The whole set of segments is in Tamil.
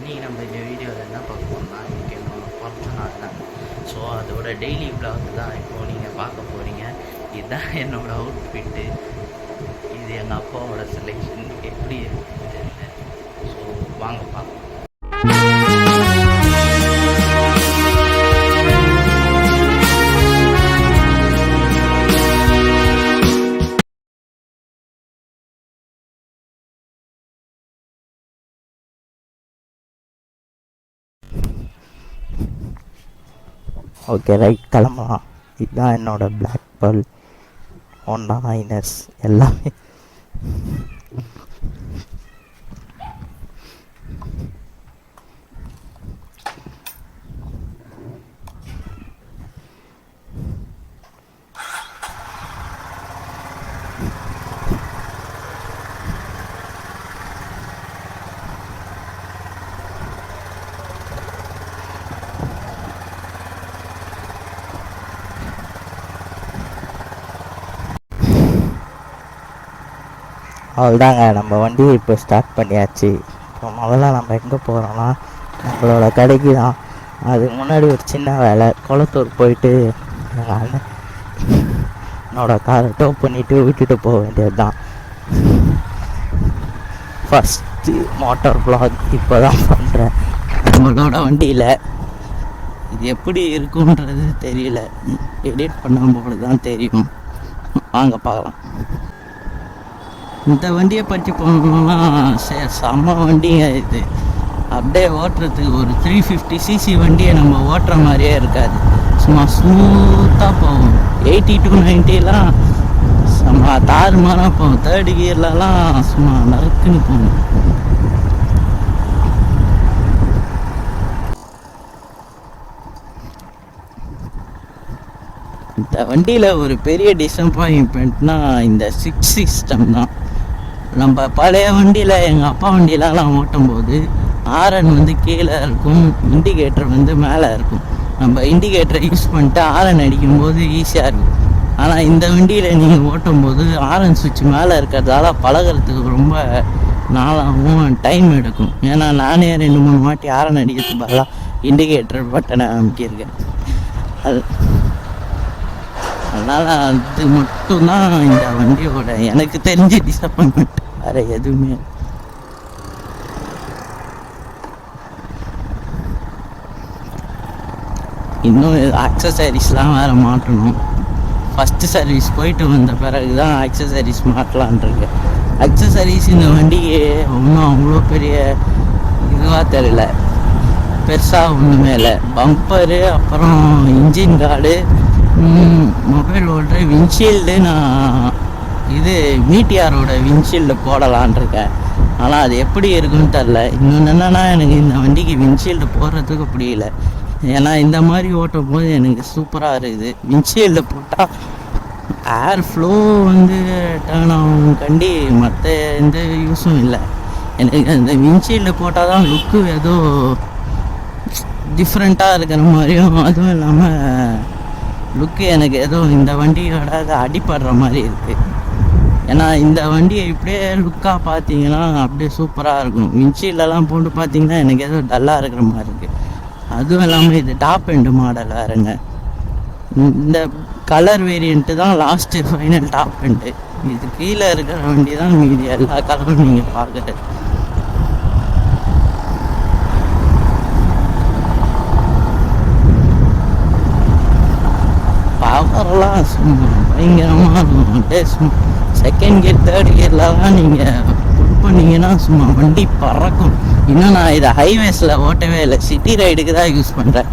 இன்றைக்கி நம்ம இந்த வீடியோவில் என்ன பார்க்க போகிறோம்னா இன்றைக்கி என்னோட பிறந்த நாள் தான். ஸோ அதோட டெய்லி விளாக் தான் இப்போது நீங்கள் பார்க்க போகிறீங்க. இதுதான் என்னோடய அவுட்ஃபிட்டு. இது எங்கள் அப்பாவோட செலெக்ஷன் எப்படி இருக்குன்னு தெரியல. ஸோ வாங்க பார்க்கலாம். ஓகே ரைட், கிளம்பலாம். இதுதான் என்னோடய பிளாக் பேர்ல், ஹோண்டா ஹைனஸ் எல்லாமே. அவ்வளோதாங்க, நம்ம வண்டியை இப்போ ஸ்டார்ட் பண்ணியாச்சு. இப்போ முதல்ல நம்ம எங்கே போகிறோம்னா நம்மளோட கடைக்கு தான். அதுக்கு முன்னாடி ஒரு சின்ன வேலை, குளத்தூர் போயிட்டு எங்கள் அண்ணன் என்னோட காரை டோ பண்ணிவிட்டு விட்டுட்டு போக வேண்டியது தான். ஃபஸ்ட்டு மோட்டார் வ்ளாக் இப்போ தான் பண்ணுறேன் நம்மளோட வண்டியில். இது எப்படி இருக்குன்றது தெரியல, எடிட் பண்ணும்போது தான் தெரியும். வாங்க பார்க்கலாம். இந்த வண்டியை பற்றி போகணுன்னா செம்ம வண்டிங்க இது. அப்படியே ஓட்டுறதுக்கு ஒரு 350cc வண்டியை நம்ம ஓட்டுற மாதிரியே இருக்காது. சும்மா ஸ்மூத்தாக போகும். 80 to 90லாம் சும்மா தாறுமாறாக போகும். 3rd கியர்லலாம் சும்மா நறுக்குன்னு போகும். இந்த வண்டியில் ஒரு பெரிய டிசப்பாயின்மெண்ட்னா இந்த 6 சிஸ்டம் தான். நம்ம பழைய வண்டியில் எங்கள் அப்பா வண்டியிலலாம் ஓட்டும்போது ஆரன் வந்து கீழே இருக்கும், இண்டிகேட்டர் வந்து மேலே இருக்கும். நம்ம இண்டிகேட்டரை யூஸ் பண்ணிட்டு ஆரன் அடிக்கும்போது ஈஸியாக இருக்கும். ஆனால் இந்த வண்டியில் நீங்கள் ஓட்டும்போது ஆரன் சுவிட்ச் மேலே இருக்கிறதால பழகிறதுக்கு ரொம்ப நாளாகவும் டைம் எடுக்கும். ஏன்னா நானே 2-3 வாட்டி ஆரன் அடிக்கிறதுக்கு பதிலாக இண்டிகேட்டர் பட்டனை அமைக்கியிருக்கேன். அதனால் அது மட்டும்தான் இந்த வண்டியோட எனக்கு தெரிஞ்ச டிசப்பாயின்மெண்ட், வேறு எதுவுமே. இன்னும் ஆக்சசரிஸ்லாம் வேறு மாட்டணும். ஃபஸ்ட்டு சர்வீஸ் போயிட்டு வந்த பிறகு தான் ஆக்சசரிஸ் மாட்டலான்ருக்கு. ஆக்சசரிஸ் இந்த வண்டிக்கு ஒன்றும் அவ்வளோ பெரிய இதுவாக தெரியல, பெருசாக ஒன்றுமே இல்லை. பம்பரு, அப்புறம் இன்ஜின் கார்டு, மொபைல் ஓடுற விண்ட்ஷீல்டு. நான் இது மீட்டியாரோட விண்ட்ஷீல்டு போடலான் இருக்கேன். ஆனால் அது எப்படி இருக்குன்னு தெரில. இன்னொன்று என்னென்னா, எனக்கு இந்த வண்டிக்கு விண்ட்ஷீல்டு போடுறதுக்கு பிடிக்கல. ஏன்னா இந்த மாதிரி ஓட்டும் போது எனக்கு சூப்பராக இருக்குது. விண்ட்ஷீல்டு போட்டால் ஏர் ஃப்ளோ வந்து டேர்ன் ஆகும் கண்டி, மற்ற எந்த யூஸும் இல்லை. எனக்கு அந்த விண்ட்ஷீல்டு போட்டால் தான் லுக்கு ஏதோ டிஃப்ரெண்ட்டாக இருக்கிற மாதிரியும், அதுவும் இல்லாமல் லுக்கு எனக்கு ஏதோ இந்த வண்டியோட அது அடிப்படுற மாதிரி இருக்குது. ஏன்னா இந்த வண்டியை இப்படியே லுக்காக பார்த்தீங்கன்னா அப்படியே சூப்பராக இருக்கும். விண்ட்ஷீல்டெல்லாம் போட்டு பார்த்தீங்கன்னா எனக்கு ஏதோ டல்லாக இருக்கிற மாதிரி இருக்குது. அதுவும் இல்லாமல் இது டாப் எண்டு மாடல் வேறுங்க. இந்த கலர் வேரியண்ட்டு தான் லாஸ்ட்டு ஃபைனல் டாப் எண்டு. இது கீழே இருக்கிற வண்டி தான் மீதி எல்லா கலரும் நீங்கள் பார்க்குறது. பவர்லாம் சும்மா பயங்கரமாக இருக்கும். அப்படியே சும்மா 2nd கியர் 3rd கியர்லாம் நீங்கள் புட் பண்ணிங்கன்னா சும்மா வண்டி பறக்கும். இன்னும் நான் இதை ஹைவேஸில் ஓட்டவே இல்லை, சிட்டி ரைடுக்கு தான் யூஸ் பண்ணுறேன்.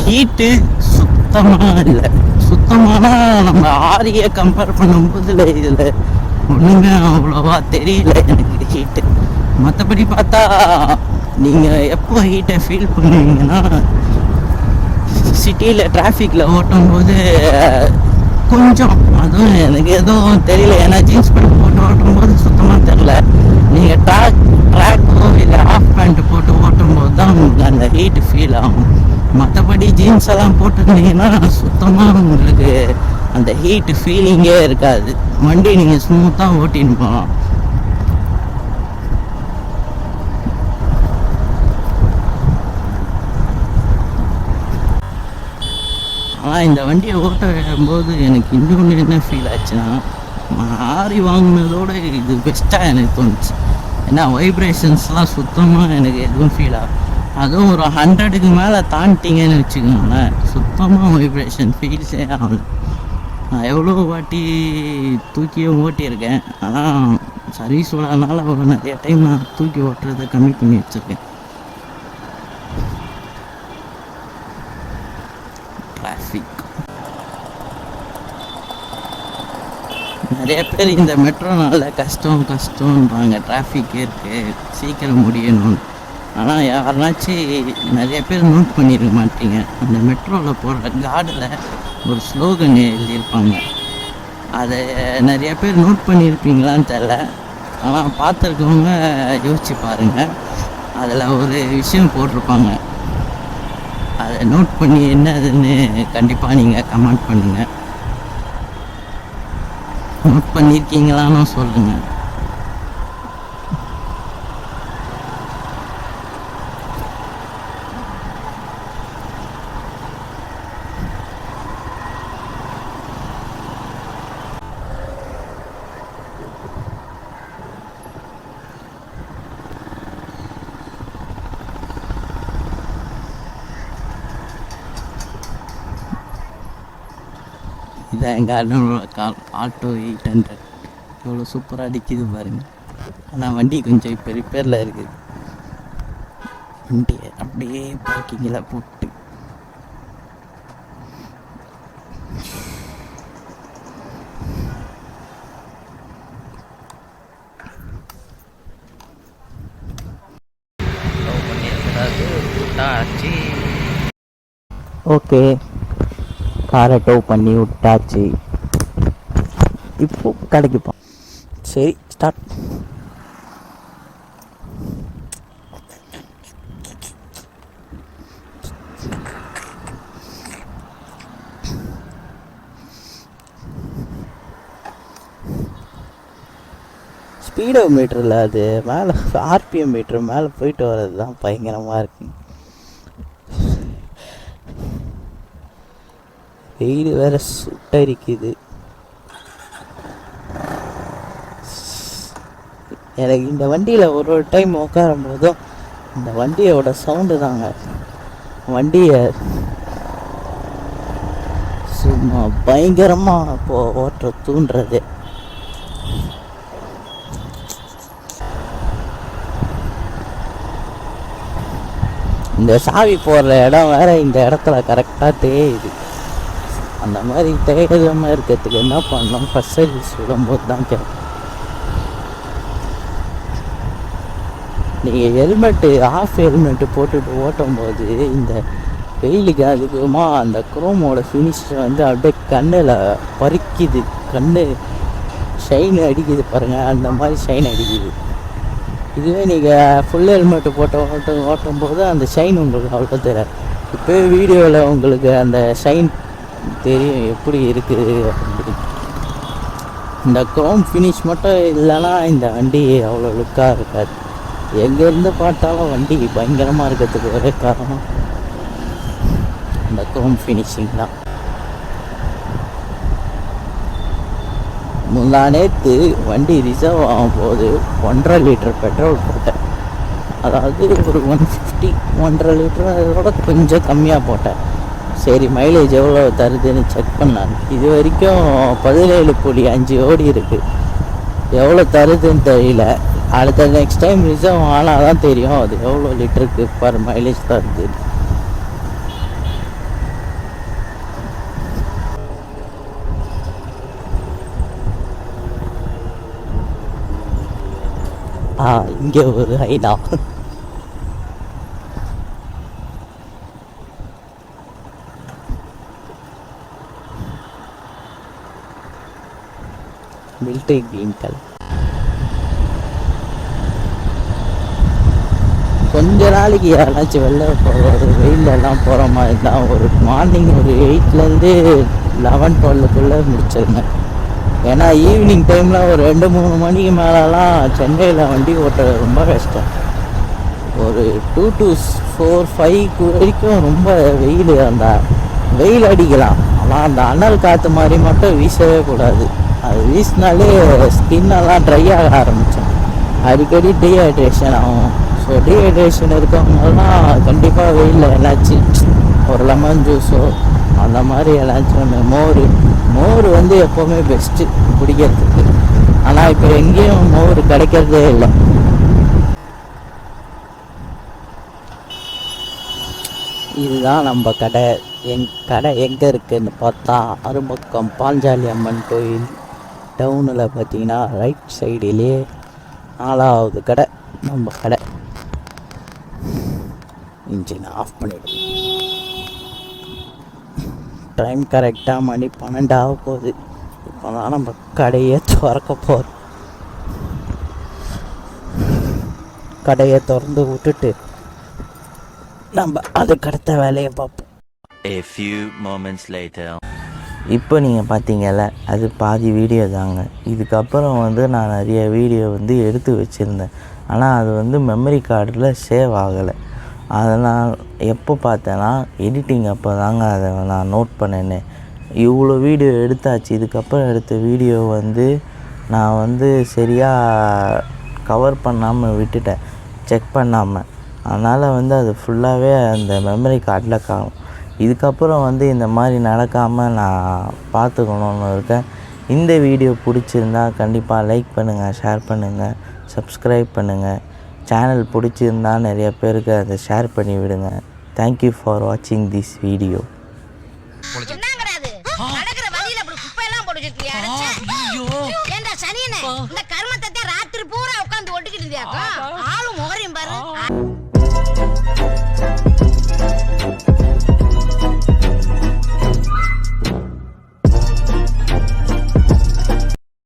ஹீட்டு சுத்தமாக இல்லை. சுத்தமான நம்ம ஆரியை கம்பேர் பண்ணும்போது இதில் ஒன்றுமே அவ்வளோவா தெரியல எனக்கு ஹீட்டு. மற்றபடி பார்த்தா நீங்கள் எப்போ ஹீட்டை ஃபீல் பண்ணுவீங்கன்னா, சிட்டியில் டிராஃபிக்கில் ஓட்டும்போது கொஞ்சம், அதுவும் எனக்கு எதுவும் தெரியல. ஏன்னா ஜீன்ஸ் பேண்ட் போட்டு ஓட்டும்போது சுத்தமாக தெரில. நீங்கள் ட்ராக்கோ இல்லை ஹாஃப் பேண்ட்டு போட்டு ஓட்டும்போது தான் உங்களுக்கு அந்த ஹீட்டு ஃபீல் ஆகும். மற்றபடி ஜீன்ஸ் எல்லாம் போட்டுருந்தீங்கன்னா சுத்தமாக உங்களுக்கு அந்த ஹீட்டு ஃபீலிங்கே இருக்காது. வண்டி நீங்கள் ஸ்மூத்தாக ஓட்டின்னு போகலாம். ஆனால் இந்த வண்டியை ஓட்ட போது எனக்கு இன்னொன்று என்ன ஃபீல் ஆச்சுன்னா, மாறி வாங்கினதோட இது பெஸ்ட்டாக எனக்கு தோணுச்சு. ஏன்னா வைப்ரேஷன்ஸ்லாம் சுத்தமாக எனக்கு எதுவும் ஃபீல் ஆகும். அதுவும் ஒரு 100க்கு மேலே தாண்டிங்கன்னு வச்சுக்கோங்களேன், சுத்தமாக வைப்ரேஷன் ஃபீல்ஸே ஆகல. நான் எவ்வளோ வாட்டி தூக்கியே ஓட்டியிருக்கேன். ஆனால் சர்வீஸ் விடாதனால நிறைய டைம் நான் தூக்கி ஓட்டுறதை கம்மி பண்ணி வச்சுருக்கேன். டிராஃபிக் நிறைய பேர் இந்த மெட்ரோனால கஷ்டம்ன்றாங்க, டிராஃபிக் இருக்குது சீக்கிரம் முடியணும். ஆனால் யாருனாச்சும் நிறைய பேர் நோட் பண்ணியிருக்க மாட்டீங்க, அந்த மெட்ரோவில் போடுற கார்டில் ஒரு ஸ்லோகன் எழுதியிருப்பாங்க. அதை நிறைய பேர் நோட் பண்ணியிருப்பீங்களான்னு தெரில. ஆனால் பார்த்துருக்கவங்க யோசிச்சு பாருங்கள், அதில் ஒரு விஷயம் போட்டிருப்பாங்க. அதை நோட் பண்ணி என்னதுன்னு கண்டிப்பாக நீங்கள் கமெண்ட் பண்ணுங்கள். நோட் பண்ணியிருக்கீங்களான்னு சொல்லுங்கள். இதான் எங்கள் அண்ணனோட கால் ஆட்டோ 800. எவ்வளோ சூப்பராக அடிக்குது பாருங்கள். ஆனால் வண்டி கொஞ்சம் இப்போ ரிப்பேரில் இருக்குது. வண்டியை அப்படியே பார்க்கிங்கில் போட்டு ஓகே, காரை டோவ் பண்ணி விட்டாச்சு. இப்போ கடைக்கு போ. சரி, ஸ்டார்ட். ஸ்பீடோ மீட்டரில் அது மேலே ஆர்பிஎம் மீட்டர் மேலே போயிட்டு வர்றது தான் பயங்கரமாக இருக்கு. வெயில் வேற சுட்டரிக்குது. எனக்கு இந்த வண்டியில் ஒரு டைம் உட்காரும் போதும் இந்த வண்டியோட சவுண்டு தாங்க வண்டியை சும்மா பயங்கரமாக இப்போ ஓட்டுற தூண்டுறது. இந்த சாவி போடுற இடம் வேற இந்த இடத்துல கரெக்டாக தேயுது. அந்த மாதிரி தேவையில்லாமல் இருக்கிறதுக்கு என்ன பண்ணணும், ஃபஸ்ட் சர்வீஸ் விடும்போது தான் கேட்கும். நீங்கள் ஹெல்மெட்டு ஹெல்மெட்டு போட்டுட்டு ஓட்டும் போது இந்த வெயிலுக்கு அதிகமா அந்த குரோமோட ஃபினிஷ் வந்து அப்படியே கண்ணில் பறிக்குது, கண்ணு ஷைன் அடிக்குது பாருங்கள், அந்த மாதிரி ஷைன் அடிக்குது. இதுவே நீங்கள் ஃபுல் ஹெல்மெட்டு போட்டு ஓட்டும் போது அந்த ஷைன் உங்களுக்கு அவ்வளோ தெரியாது. இப்போ வீடியோவில் உங்களுக்கு அந்த ஷைன் தெரியும் எப்படி இருக்குது அப்படி. இந்த குரோம் ஃபினிஷ் மட்டும் இல்லைன்னா இந்த வண்டி அவ்வளோ லுக்காக இருக்காது. எங்கேருந்து பார்த்தாலும் வண்டி பயங்கரமாக இருக்கிறதுக்கு ஒரே காரணம் இந்த குரோம் ஃபினிஷிங் தான். முந்தா நேற்று வண்டி ரிசர்வ் ஆகும் போது 1.5 லிட்டர் பெட்ரோல் போட்டேன். அதாவது ஒரு 150, 1.5 லிட்டர் அதோட கொஞ்சம் கம்மியாக போட்டேன். சரி மைலேஜ் எவ்வளோ தருதுன்னு செக் பண்ணாங்க. இது வரைக்கும் 17.5 ஓடி இருக்குது. எவ்வளோ தருதுன்னு தெரியல. அடுத்த நெக்ஸ்ட் டைம் ரிசர்வ் ஆனால் தான் தெரியும் அது எவ்வளோ லிட்டருக்கு பர் மைலேஜ் தருது. இங்கே ஒரு ஐநா மில்ட்ரி கிரீன் கலர். கொஞ்ச நாளைக்கு யாராச்சும் வெளில ஒரு வெயிலெல்லாம் போகிற மாதிரி தான் ஒரு மார்னிங் ஒரு 8லேருந்து 11-12க்குள்ளே முடிச்சிருங்க. ஏன்னா ஈவினிங் டைமில் ஒரு 2-3 மணிக்கு மேலெலாம் சென்னையில் வண்டி ஓட்டுறது ரொம்ப கஷ்டம். ஒரு 2 to 4, 5 வரைக்கும் ரொம்ப வெயில், அந்த வெயில் அடிக்கலாம். ஆனால் அந்த அனல் காற்று மாதிரி மட்டும் வீசவே கூடாது. அது வீசினாலே ஸ்கின்னெல்லாம் ட்ரை ஆக ஆரம்பித்தோம். அடிக்கடி டீஹைட்ரேஷன் ஆகும். ஸோ டீஹைட்ரேஷன் இருக்கவங்கலாம் கண்டிப்பாக வெயிலில் என்னாச்சும் ஒரு லெமன் ஜூஸோ அந்த மாதிரி ஏதாச்சும் ஒன்று, மோர் வந்து எப்போவுமே பெஸ்ட்டு குடிக்கிறதுக்கு. ஆனால் இப்போ எங்கேயும் மோர் கிடைக்கிறதே இல்லை. இதுதான் நம்ம கடை. கடை எங்கே இருக்குதுன்னு பார்த்தா அரும்பக்கம் பாஞ்சாலி அம்மன் கோயில் டவுனில் பார்த்தீங்கன்னா ரைட் சைடிலே 4வது கடை நம்ம கடை. இன்ஜின் ஆஃப் பண்ணிவிடும். டைம் கரெக்டாக மணி 12 ஆக போகுது. இப்போ தான் நம்ம கடையை திறக்க போகிறோம். கடையை திறந்து விட்டுட்டு நம்ம அதுக்கடுத்த வேலையை பார்ப்போம். A few moments later. இப்போ நீங்கள் பார்த்தீங்கல்ல, அது பாதி வீடியோ தாங்க. இதுக்கப்புறம் வந்து நான் நிறைய வீடியோ வந்து எடுத்து வச்சுருந்தேன். ஆனால் அது வந்து மெமரி கார்டில் சேவ் ஆகலை. அதை நான் எப்போ பார்த்தேன்னா எடிட்டிங் அப்போ தாங்க அதை நான் நோட் பண்ணேன்னு. இவ்வளோ வீடியோ எடுத்தாச்சு. இதுக்கப்புறம் எடுத்த வீடியோ வந்து நான் வந்து சரியாக கவர் பண்ணாமல் விட்டுட்டேன், செக் பண்ணாமல். அதனால் வந்து அது ஃபுல்லாகவே அந்த மெமரி கார்டில் காணும். இதுக்கப்புறம் வந்து இந்த மாதிரி நடக்காமல் நான் பார்த்துக்கணுன்னு இருக்கேன். இந்த வீடியோ பிடிச்சிருந்தா கண்டிப்பாக லைக் பண்ணுங்கள், ஷேர் பண்ணுங்கள், சப்ஸ்கிரைப் பண்ணுங்கள். சேனல் பிடிச்சிருந்தா நிறைய பேருக்கு அதை ஷேர் பண்ணி விடுங்க. தேங்க்யூ ஃபார் வாட்சிங் திஸ் வீடியோ.